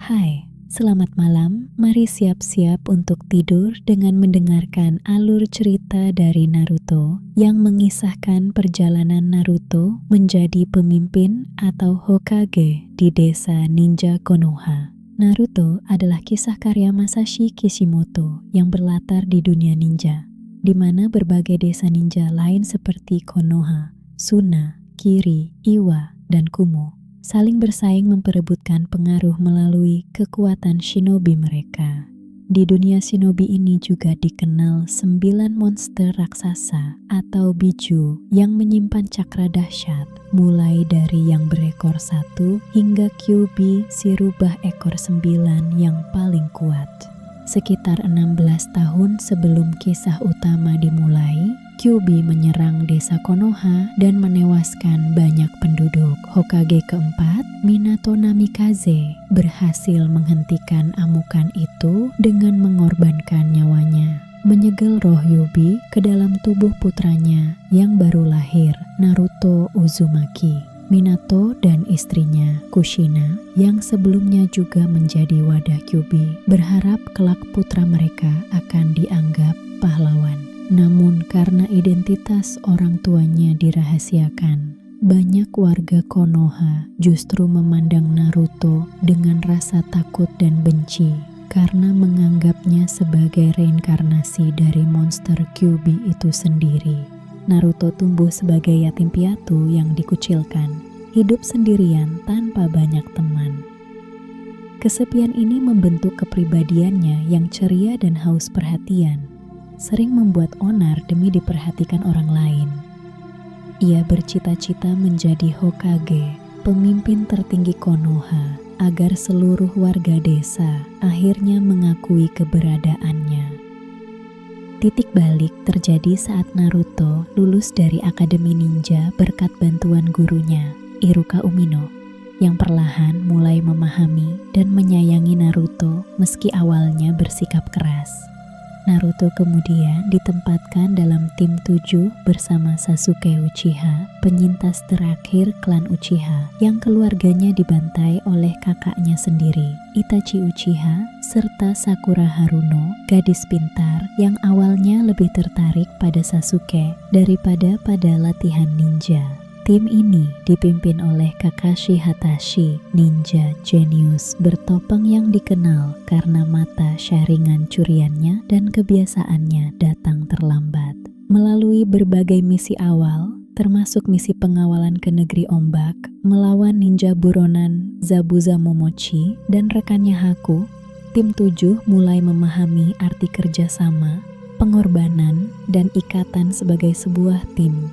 Hai, selamat malam. Mari siap-siap untuk tidur dengan mendengarkan alur cerita dari Naruto yang mengisahkan perjalanan Naruto menjadi pemimpin atau Hokage di desa ninja Konoha. Naruto adalah kisah karya Masashi Kishimoto yang berlatar di dunia ninja, di mana berbagai desa ninja lain seperti Konoha, Suna, Kiri, Iwa, dan Kumo saling bersaing memperebutkan pengaruh melalui kekuatan shinobi mereka. Di dunia shinobi ini juga dikenal 9 monster raksasa atau biju yang menyimpan cakra dahsyat, mulai dari yang berekor 1 hingga Kyuubi si rubah ekor 9 yang paling kuat. Sekitar 16 tahun sebelum kisah utama dimulai, Kyuubi menyerang desa Konoha dan menewaskan banyak penduduk. Hokage keempat, Minato Namikaze, berhasil menghentikan amukan itu dengan mengorbankan nyawanya, menyegel roh Yubi ke dalam tubuh putranya yang baru lahir, Naruto Uzumaki. Minato dan istrinya, Kushina, yang sebelumnya juga menjadi wadah Kyuubi, berharap kelak putra mereka akan dianggap pahlawan. Namun karena identitas orang tuanya dirahasiakan, banyak warga Konoha justru memandang Naruto dengan rasa takut dan benci karena menganggapnya sebagai reinkarnasi dari monster Kyuubi itu sendiri. Naruto tumbuh sebagai yatim piatu yang dikucilkan, hidup sendirian tanpa banyak teman. Kesepian ini membentuk kepribadiannya yang ceria dan haus perhatian, sering membuat onar demi diperhatikan orang lain. Ia bercita-cita menjadi Hokage, pemimpin tertinggi Konoha, agar seluruh warga desa akhirnya mengakui keberadaannya. Titik balik terjadi saat Naruto lulus dari Akademi Ninja berkat bantuan gurunya, Iruka Umino, yang perlahan mulai memahami dan menyayangi Naruto meski awalnya bersikap keras. Naruto kemudian ditempatkan dalam tim 7 bersama Sasuke Uchiha, penyintas terakhir klan Uchiha yang keluarganya dibantai oleh kakaknya sendiri, Itachi Uchiha, serta Sakura Haruno, gadis pintar yang awalnya lebih tertarik pada Sasuke daripada pada latihan ninja. Tim ini dipimpin oleh Kakashi Hatashi, ninja jenius bertopeng yang dikenal karena mata syaringan curiannya dan kebiasaannya datang terlambat. Melalui berbagai misi awal, termasuk misi pengawalan ke negeri ombak, melawan ninja buronan Zabuza Momochi dan rekannya Haku, tim 7 mulai memahami arti kerjasama, pengorbanan, dan ikatan sebagai sebuah tim.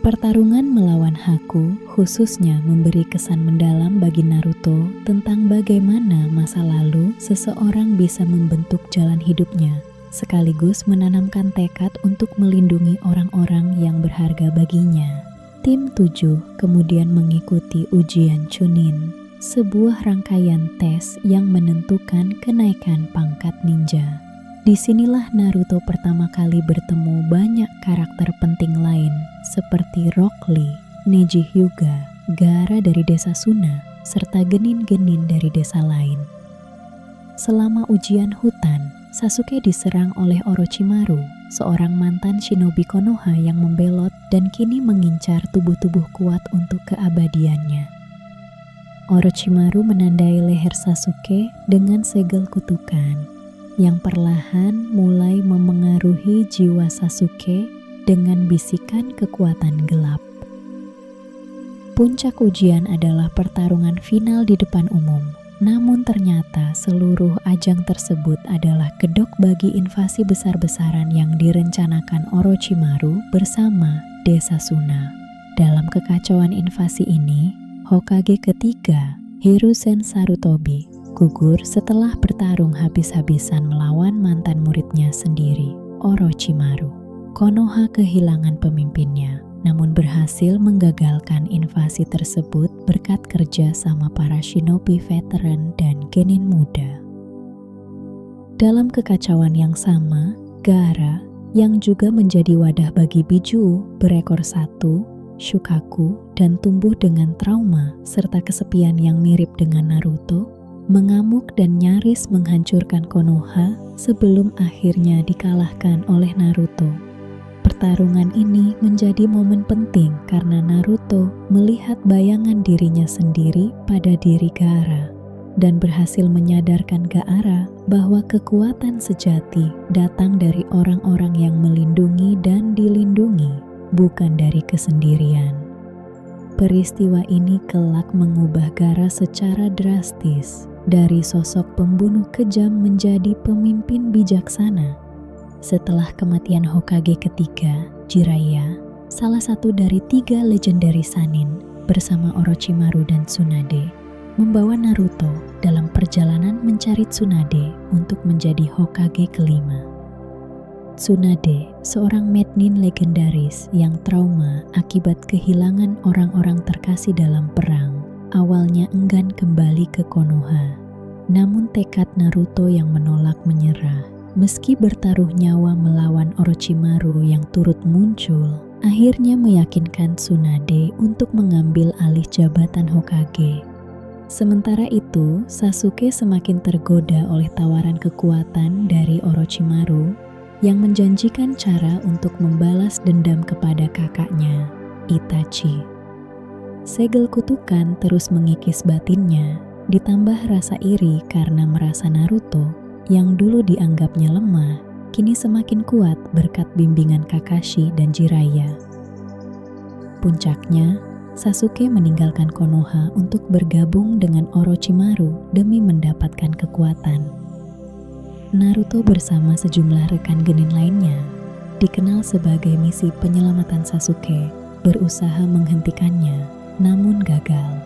Pertarungan melawan Haku khususnya memberi kesan mendalam bagi Naruto tentang bagaimana masa lalu seseorang bisa membentuk jalan hidupnya, sekaligus menanamkan tekad untuk melindungi orang-orang yang berharga baginya. Tim 7 kemudian mengikuti ujian Chunin, sebuah rangkaian tes yang menentukan kenaikan pangkat ninja. Disinilah Naruto pertama kali bertemu banyak karakter penting lain seperti Rock Lee, Neji Hyuga, Gaara dari desa Suna, serta genin-genin dari desa lain. Selama ujian hutan, Sasuke diserang oleh Orochimaru, seorang mantan shinobi Konoha yang membelot dan kini mengincar tubuh-tubuh kuat untuk keabadiannya. Orochimaru menandai leher Sasuke dengan segel kutukan, yang perlahan mulai memengaruhi jiwa Sasuke dengan bisikan kekuatan gelap. Puncak ujian adalah pertarungan final di depan umum, namun ternyata seluruh ajang tersebut adalah kedok bagi invasi besar-besaran yang direncanakan Orochimaru bersama desa Suna. Dalam kekacauan invasi ini, Hokage ketiga, Hiruzen Sarutobi, gugur setelah bertarung habis-habisan melawan mantan muridnya sendiri, Orochimaru. Konoha kehilangan pemimpinnya, namun berhasil menggagalkan invasi tersebut berkat kerja sama para shinobi veteran dan genin muda. Dalam kekacauan yang sama, Gaara, yang juga menjadi wadah bagi biju berekor 1, Shukaku, dan tumbuh dengan trauma serta kesepian yang mirip dengan Naruto, mengamuk dan nyaris menghancurkan Konoha sebelum akhirnya dikalahkan oleh Naruto. Pertarungan ini menjadi momen penting karena Naruto melihat bayangan dirinya sendiri pada diri Gaara dan berhasil menyadarkan Gaara bahwa kekuatan sejati datang dari orang-orang yang melindungi dan dilindungi, bukan dari kesendirian. Peristiwa ini kelak mengubah Gaara secara drastis dari sosok pembunuh kejam menjadi pemimpin bijaksana. Setelah kematian Hokage ketiga, Jiraiya, salah satu dari 3 legendary Sannin, bersama Orochimaru dan Tsunade, membawa Naruto dalam perjalanan mencari Tsunade untuk menjadi Hokage kelima. Tsunade, seorang Metnin legendaris yang trauma akibat kehilangan orang-orang terkasih dalam perang, awalnya enggan kembali ke Konoha. Namun tekad Naruto yang menolak menyerah, meski bertaruh nyawa melawan Orochimaru yang turut muncul, akhirnya meyakinkan Tsunade untuk mengambil alih jabatan Hokage. Sementara itu, Sasuke semakin tergoda oleh tawaran kekuatan dari Orochimaru yang menjanjikan cara untuk membalas dendam kepada kakaknya, Itachi. Segel kutukan terus mengikis batinnya, ditambah rasa iri karena merasa Naruto yang dulu dianggapnya lemah, kini semakin kuat berkat bimbingan Kakashi dan Jiraiya. Puncaknya, Sasuke meninggalkan Konoha untuk bergabung dengan Orochimaru demi mendapatkan kekuatan. Naruto bersama sejumlah rekan genin lainnya, dikenal sebagai misi penyelamatan Sasuke, berusaha menghentikannya, namun gagal.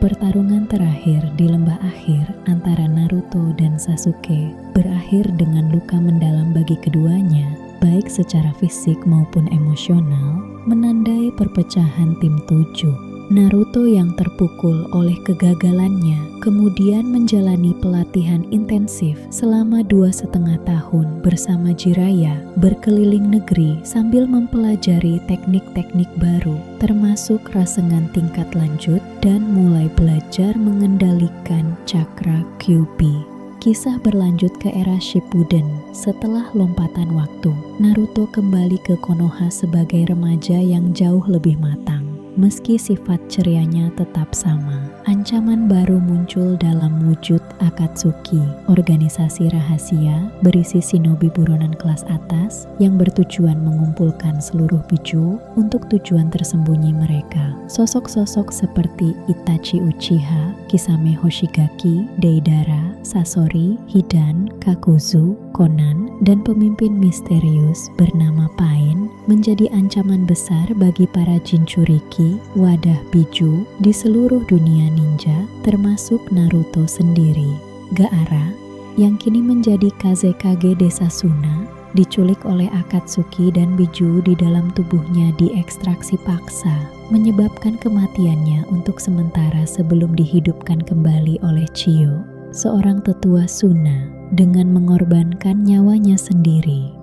Pertarungan terakhir di lembah akhir antara Naruto dan Sasuke berakhir dengan luka mendalam bagi keduanya, baik secara fisik maupun emosional, menandai perpecahan tim 7. Naruto yang terpukul oleh kegagalannya kemudian menjalani pelatihan intensif selama 2,5 tahun bersama Jiraiya, berkeliling negeri sambil mempelajari teknik-teknik baru, termasuk rasengan tingkat lanjut dan mulai belajar mengendalikan cakra Kyuubi. Kisah berlanjut ke era Shippuden. Setelah lompatan waktu, Naruto kembali ke Konoha sebagai remaja yang jauh lebih matang. Meski sifat cerianya tetap sama, ancaman baru muncul dalam wujud Akatsuki, organisasi rahasia berisi shinobi buronan kelas atas yang bertujuan mengumpulkan seluruh biju untuk tujuan tersembunyi mereka. Sosok-sosok seperti Itachi Uchiha, Kisame Hoshigaki, Deidara, Sasori, Hidan, Kakuzu, Konan, dan pemimpin misterius bernama Pain menjadi ancaman besar bagi para Jinchuriki, wadah biju di seluruh dunia ninja, termasuk Naruto sendiri. Gaara, yang kini menjadi Kazekage Desa Suna, diculik oleh Akatsuki dan biju di dalam tubuhnya diekstraksi paksa, menyebabkan kematiannya untuk sementara sebelum dihidupkan kembali oleh Chiyo, seorang tetua Suna, dengan mengorbankan nyawanya sendiri.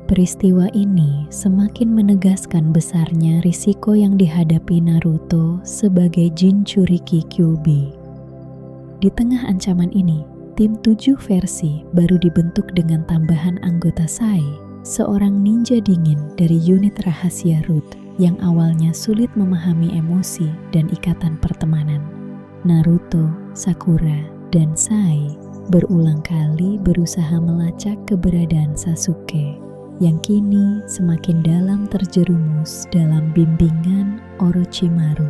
Peristiwa ini semakin menegaskan besarnya risiko yang dihadapi Naruto sebagai Jinchuriki Kyuubi. Di tengah ancaman ini, tim 7 versi baru dibentuk dengan tambahan anggota Sai, seorang ninja dingin dari unit rahasia Root yang awalnya sulit memahami emosi dan ikatan pertemanan. Naruto, Sakura, dan Sai berulang kali berusaha melacak keberadaan Sasuke yang kini semakin dalam terjerumus dalam bimbingan Orochimaru.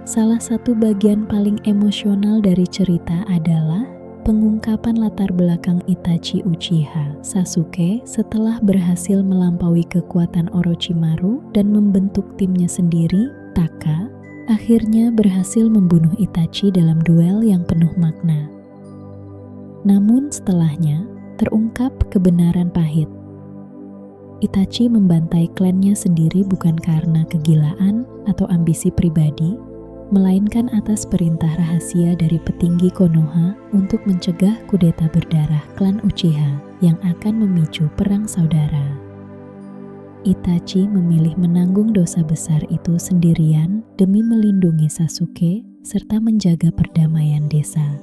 Salah satu bagian paling emosional dari cerita adalah pengungkapan latar belakang Itachi Uchiha Sasuke setelah berhasil melampaui kekuatan Orochimaru dan membentuk timnya sendiri. Taka akhirnya berhasil membunuh Itachi dalam duel yang penuh makna. Namun setelahnya terungkap kebenaran pahit. Itachi membantai klannya sendiri bukan karena kegilaan atau ambisi pribadi, melainkan atas perintah rahasia dari petinggi Konoha untuk mencegah kudeta berdarah klan Uchiha yang akan memicu perang saudara. Itachi memilih menanggung dosa besar itu sendirian demi melindungi Sasuke serta menjaga perdamaian desa.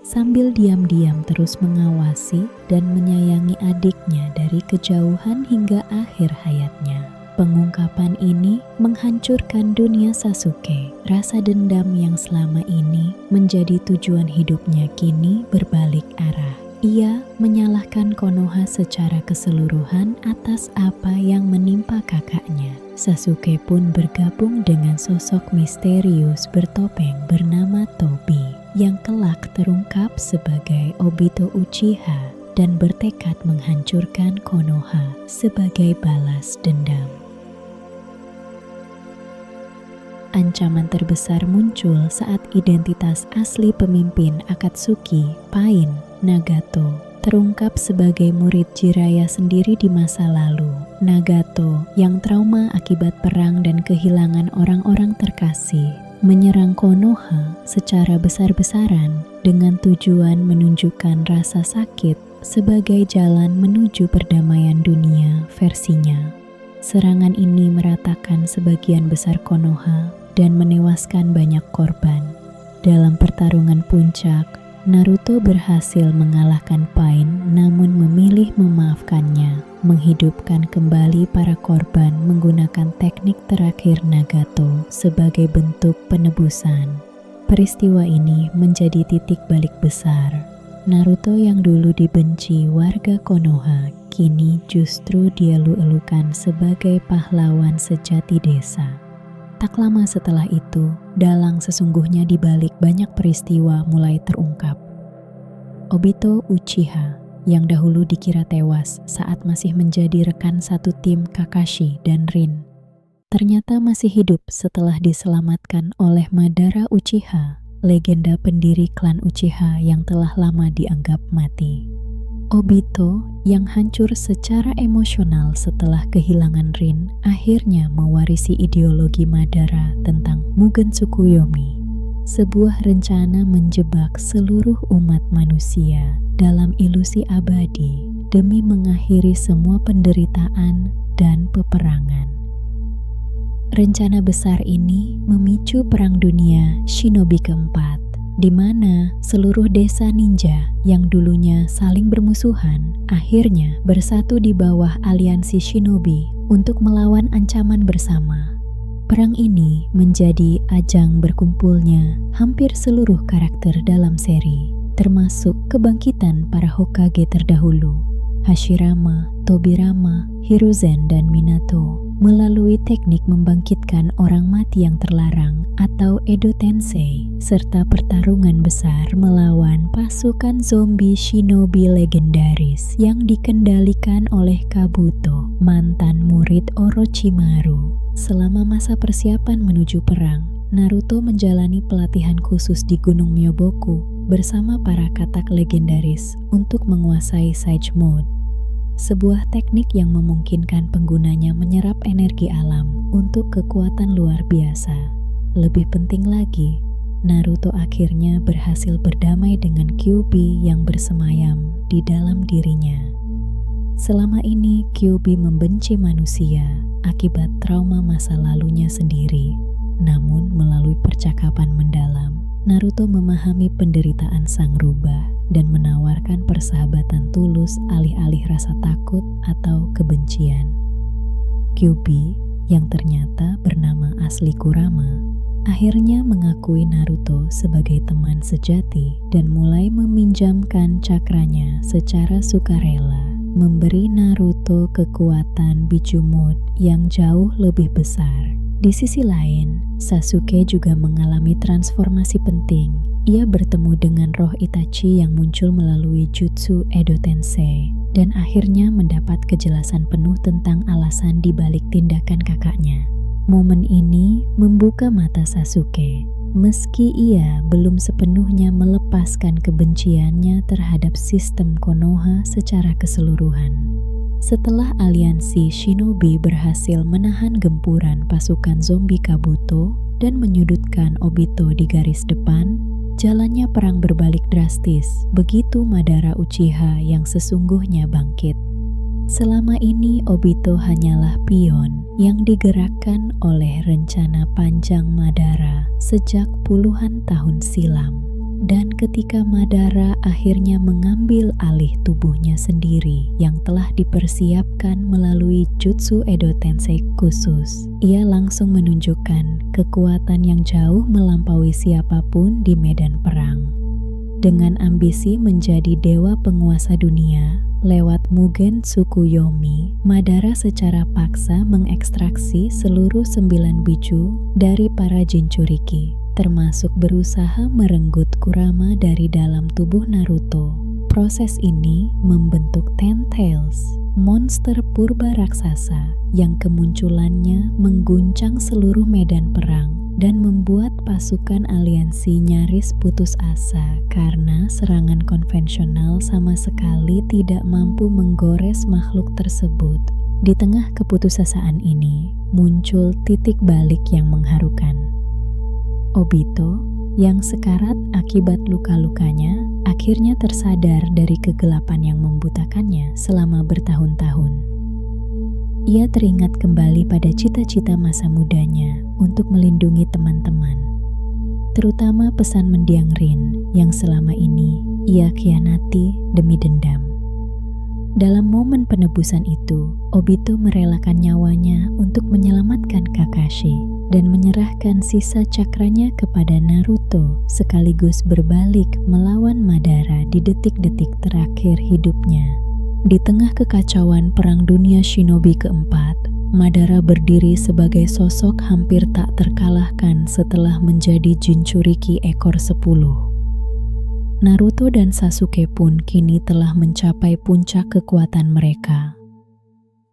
sambil diam-diam terus mengawasi dan menyayangi adiknya dari kejauhan hingga akhir hayatnya. Pengungkapan ini menghancurkan dunia Sasuke. Rasa dendam yang selama ini menjadi tujuan hidupnya kini berbalik arah. Ia menyalahkan Konoha secara keseluruhan atas apa yang menimpa kakaknya. Sasuke pun bergabung dengan sosok misterius bertopeng bernama Tobi yang kelak terungkap sebagai Obito Uchiha dan bertekad menghancurkan Konoha sebagai balas dendam. Ancaman terbesar muncul saat identitas asli pemimpin Akatsuki, Pain Nagato, terungkap sebagai murid Jiraiya sendiri di masa lalu. Nagato yang trauma akibat perang dan kehilangan orang-orang terkasih menyerang Konoha secara besar-besaran dengan tujuan menunjukkan rasa sakit sebagai jalan menuju perdamaian dunia versinya. Serangan ini meratakan sebagian besar Konoha dan menewaskan banyak korban. Dalam pertarungan puncak, Naruto berhasil mengalahkan Pain namun memilih memaafkannya, menghidupkan kembali para korban menggunakan teknik terakhir Nagato sebagai bentuk penebusan. Peristiwa ini menjadi titik balik besar. Naruto yang dulu dibenci warga Konoha, kini justru dielu-elukan sebagai pahlawan sejati desa. Tak lama setelah itu, dalang sesungguhnya di balik banyak peristiwa mulai terungkap. Obito Uchiha, yang dahulu dikira tewas saat masih menjadi rekan satu tim Kakashi dan Rin, ternyata masih hidup setelah diselamatkan oleh Madara Uchiha, legenda pendiri klan Uchiha yang telah lama dianggap mati. Obito yang hancur secara emosional setelah kehilangan Rin akhirnya mewarisi ideologi Madara tentang Mugen Tsukuyomi, sebuah rencana menjebak seluruh umat manusia dalam ilusi abadi demi mengakhiri semua penderitaan dan peperangan. Rencana besar ini memicu Perang Dunia Shinobi keempat, di mana seluruh desa ninja yang dulunya saling bermusuhan akhirnya bersatu di bawah aliansi shinobi untuk melawan ancaman bersama. Perang ini menjadi ajang berkumpulnya hampir seluruh karakter dalam seri, termasuk kebangkitan para Hokage terdahulu, Hashirama, Tobirama, Hiruzen, dan Minato, melalui teknik membangkitkan orang mati yang terlarang atau Edo Tensei, serta pertarungan besar melawan pasukan zombie shinobi legendaris yang dikendalikan oleh Kabuto, mantan murid Orochimaru. Selama masa persiapan menuju perang, Naruto menjalani pelatihan khusus di Gunung Myoboku bersama para katak legendaris untuk menguasai Sage Mode, sebuah teknik yang memungkinkan penggunanya menyerap energi alam untuk kekuatan luar biasa. Lebih penting lagi, Naruto akhirnya berhasil berdamai dengan Kyuubi yang bersemayam di dalam dirinya. Selama ini Kyuubi membenci manusia akibat trauma masa lalunya sendiri. Namun melalui percakapan mendalam, Naruto memahami penderitaan sang rubah dan menawarkan persahabatan tulus alih-alih rasa takut atau kebencian. Kyuubi, yang ternyata bernama asli Kurama, akhirnya mengakui Naruto sebagai teman sejati dan mulai meminjamkan cakranya secara sukarela, memberi Naruto kekuatan Biju Mode yang jauh lebih besar. Di sisi lain, Sasuke juga mengalami transformasi penting. Ia bertemu dengan roh Itachi yang muncul melalui jutsu Edo Tensei dan akhirnya mendapat kejelasan penuh tentang alasan di balik tindakan kakaknya. Momen ini membuka mata Sasuke, meski ia belum sepenuhnya melepaskan kebenciannya terhadap sistem Konoha secara keseluruhan. Setelah aliansi shinobi berhasil menahan gempuran pasukan zombie Kabuto dan menyudutkan Obito di garis depan, jalannya perang berbalik drastis begitu Madara Uchiha yang sesungguhnya bangkit. Selama ini Obito hanyalah pion yang digerakkan oleh rencana panjang Madara sejak puluhan tahun silam. Dan ketika Madara akhirnya mengambil alih tubuhnya sendiri yang telah dipersiapkan melalui Jutsu Edo Tensei khusus, ia langsung menunjukkan kekuatan yang jauh melampaui siapapun di medan perang. Dengan ambisi menjadi dewa penguasa dunia, lewat Mugen Tsukuyomi, Madara secara paksa mengekstraksi seluruh 9 biju dari para Jinchuriki, termasuk berusaha merenggut Kurama dari dalam tubuh Naruto. Proses ini membentuk Ten Tails, monster purba raksasa yang kemunculannya mengguncang seluruh medan perang dan membuat pasukan aliansi nyaris putus asa karena serangan konvensional sama sekali tidak mampu menggores makhluk tersebut. Di tengah keputusasaan ini, muncul titik balik yang mengharukan. Obito, yang sekarat akibat luka-lukanya, akhirnya tersadar dari kegelapan yang membutakannya selama bertahun-tahun. Ia teringat kembali pada cita-cita masa mudanya untuk melindungi teman-teman, terutama pesan mendiang Rin yang selama ini ia khianati demi dendam. Dalam momen penebusan itu, Obito merelakan nyawanya untuk menyelamatkan Kakashi dan menyerahkan sisa cakranya kepada Naruto, sekaligus berbalik melawan Madara di detik-detik terakhir hidupnya. Di tengah kekacauan Perang Dunia Shinobi keempat, Madara berdiri sebagai sosok hampir tak terkalahkan setelah menjadi Jinchuriki ekor 10. Naruto dan Sasuke pun kini telah mencapai puncak kekuatan mereka.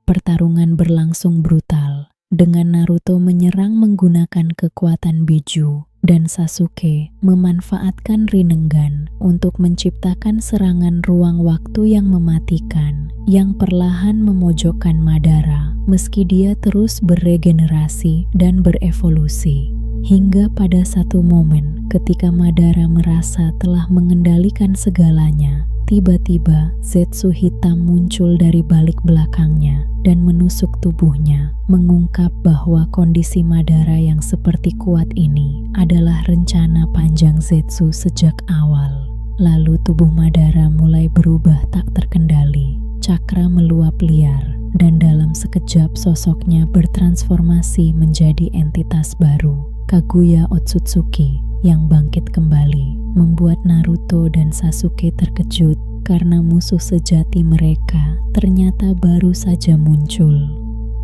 Pertarungan berlangsung brutal, dengan Naruto menyerang menggunakan kekuatan biju dan Sasuke memanfaatkan Rinnegan untuk menciptakan serangan ruang waktu yang mematikan yang perlahan memojokkan Madara meski dia terus beregenerasi dan berevolusi. Hingga pada satu momen ketika Madara merasa telah mengendalikan segalanya, tiba-tiba Zetsu hitam muncul dari balik belakangnya dan menusuk tubuhnya, mengungkap bahwa kondisi Madara yang seperti kuat ini adalah rencana panjang Zetsu sejak awal. Lalu tubuh Madara mulai berubah tak terkendali, cakra meluap liar, dan dalam sekejap sosoknya bertransformasi menjadi entitas baru, Kaguya Otsutsuki, yang bangkit kembali, membuat Naruto dan Sasuke terkejut karena musuh sejati mereka ternyata baru saja muncul.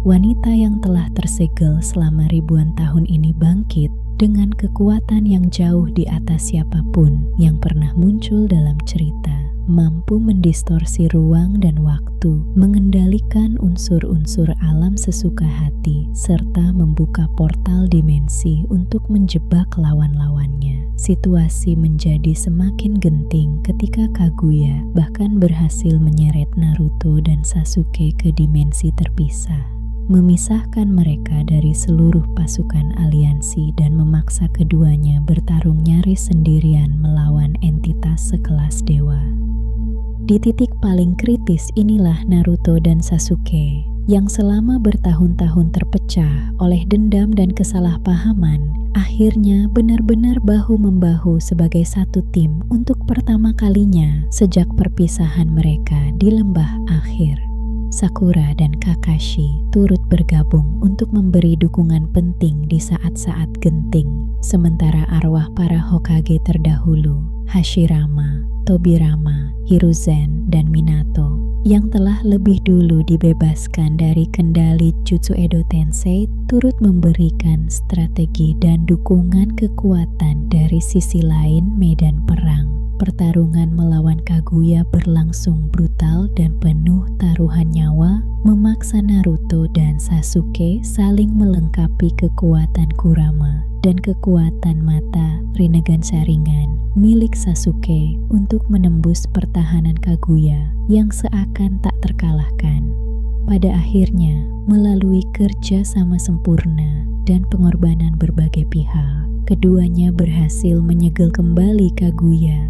Wanita yang telah tersegel selama ribuan tahun ini bangkit dengan kekuatan yang jauh di atas siapapun yang pernah muncul dalam cerita, mampu mendistorsi ruang dan waktu, mengendalikan unsur-unsur alam sesuka hati, serta membuka portal dimensi untuk menjebak lawan-lawannya. Situasi menjadi semakin genting ketika Kaguya bahkan berhasil menyeret Naruto dan Sasuke ke dimensi terpisah, memisahkan mereka dari seluruh pasukan aliansi dan memaksa keduanya bertarung nyaris sendirian melawan entitas sekelas dewa. Di titik paling kritis inilah Naruto dan Sasuke yang selama bertahun-tahun terpecah oleh dendam dan kesalahpahaman, akhirnya benar-benar bahu-membahu sebagai satu tim untuk pertama kalinya sejak perpisahan mereka di lembah akhir. Sakura dan Kakashi turut bergabung untuk memberi dukungan penting di saat-saat genting, sementara arwah para Hokage terdahulu, Hashirama, Tobirama, Hiruzen, dan Minato, yang telah lebih dulu dibebaskan dari kendali Jutsu Edo Tensei, turut memberikan strategi dan dukungan kekuatan dari sisi lain medan perang. Pertarungan melawan Kaguya berlangsung brutal dan penuh taruhan nyawa, memaksa Naruto dan Sasuke saling melengkapi kekuatan Kurama dan kekuatan mata Rinnegan Sharingan milik Sasuke untuk menembus pertahanan Kaguya yang seakan tak terkalahkan. Pada akhirnya, melalui kerja sama sempurna dan pengorbanan berbagai pihak, keduanya berhasil menyegel kembali Kaguya,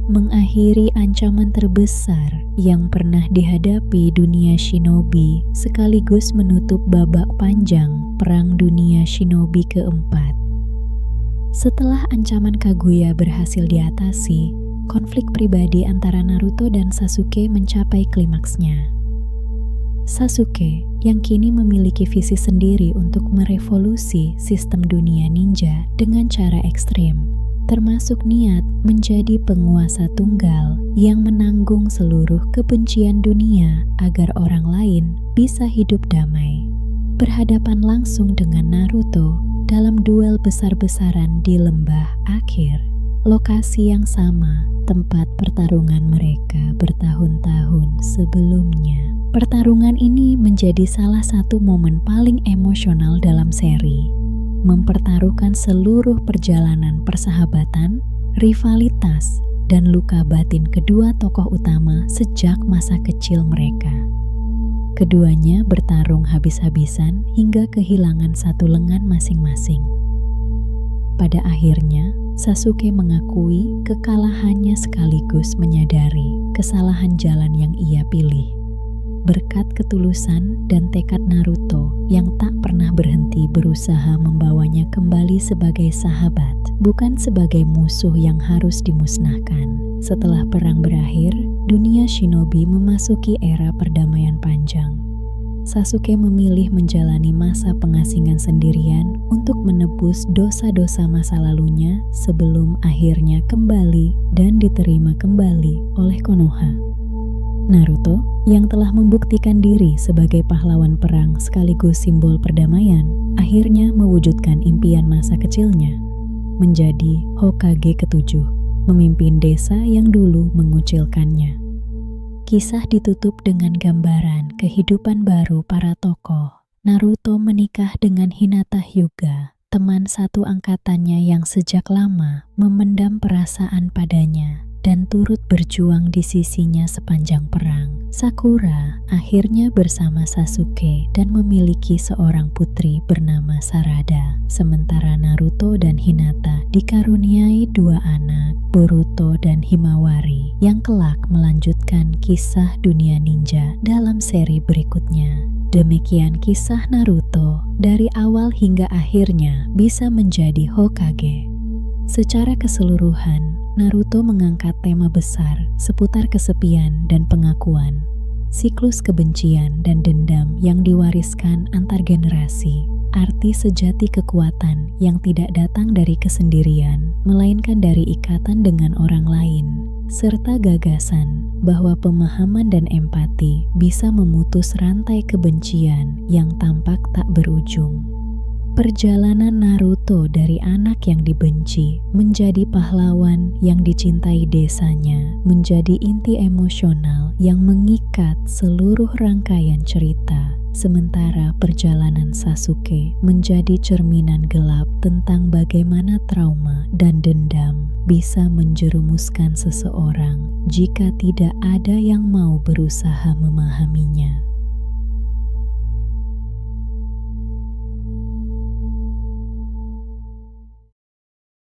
mengakhiri ancaman terbesar yang pernah dihadapi dunia shinobi, sekaligus menutup babak panjang Perang Dunia Shinobi keempat. Setelah ancaman Kaguya berhasil diatasi, konflik pribadi antara Naruto dan Sasuke mencapai klimaksnya. Sasuke yang kini memiliki visi sendiri untuk merevolusi sistem dunia ninja dengan cara ekstrim, termasuk niat menjadi penguasa tunggal yang menanggung seluruh kebencian dunia agar orang lain bisa hidup damai, berhadapan langsung dengan Naruto dalam duel besar-besaran di Lembah Akhir, lokasi yang sama tempat pertarungan mereka bertahun-tahun sebelumnya. Pertarungan ini menjadi salah satu momen paling emosional dalam seri, mempertaruhkan seluruh perjalanan persahabatan, rivalitas, dan luka batin kedua tokoh utama sejak masa kecil mereka. Keduanya bertarung habis-habisan hingga kehilangan satu lengan masing-masing. Pada akhirnya, Sasuke mengakui kekalahannya sekaligus menyadari kesalahan jalan yang ia pilih. Berkat ketulusan dan tekad Naruto yang tak pernah berhenti berusaha membawanya kembali sebagai sahabat, bukan sebagai musuh yang harus dimusnahkan. Setelah perang berakhir, dunia shinobi memasuki era perdamaian panjang. Sasuke memilih menjalani masa pengasingan sendirian untuk menebus dosa-dosa masa lalunya sebelum akhirnya kembali dan diterima kembali oleh Konoha. Naruto yang telah membuktikan diri sebagai pahlawan perang sekaligus simbol perdamaian, akhirnya mewujudkan impian masa kecilnya, menjadi Hokage ketujuh, memimpin desa yang dulu mengucilkannya. Kisah ditutup dengan gambaran kehidupan baru para tokoh. Naruto menikah dengan Hinata Hyuga, teman satu angkatannya yang sejak lama memendam perasaan padanya dan turut berjuang di sisinya sepanjang perang. Sakura akhirnya bersama Sasuke dan memiliki seorang putri bernama Sarada. Sementara Naruto dan Hinata dikaruniai dua anak, Boruto dan Himawari, yang kelak melanjutkan kisah dunia ninja dalam seri berikutnya. Demikian kisah Naruto dari awal hingga akhirnya bisa menjadi Hokage. Secara keseluruhan, Naruto mengangkat tema besar seputar kesepian dan pengakuan, siklus kebencian dan dendam yang diwariskan antar generasi, arti sejati kekuatan yang tidak datang dari kesendirian, melainkan dari ikatan dengan orang lain, serta gagasan bahwa pemahaman dan empati bisa memutus rantai kebencian yang tampak tak berujung. Perjalanan Naruto dari anak yang dibenci menjadi pahlawan yang dicintai desanya menjadi inti emosional yang mengikat seluruh rangkaian cerita. Sementara perjalanan Sasuke menjadi cerminan gelap tentang bagaimana trauma dan dendam bisa menjerumuskan seseorang jika tidak ada yang mau berusaha memahaminya.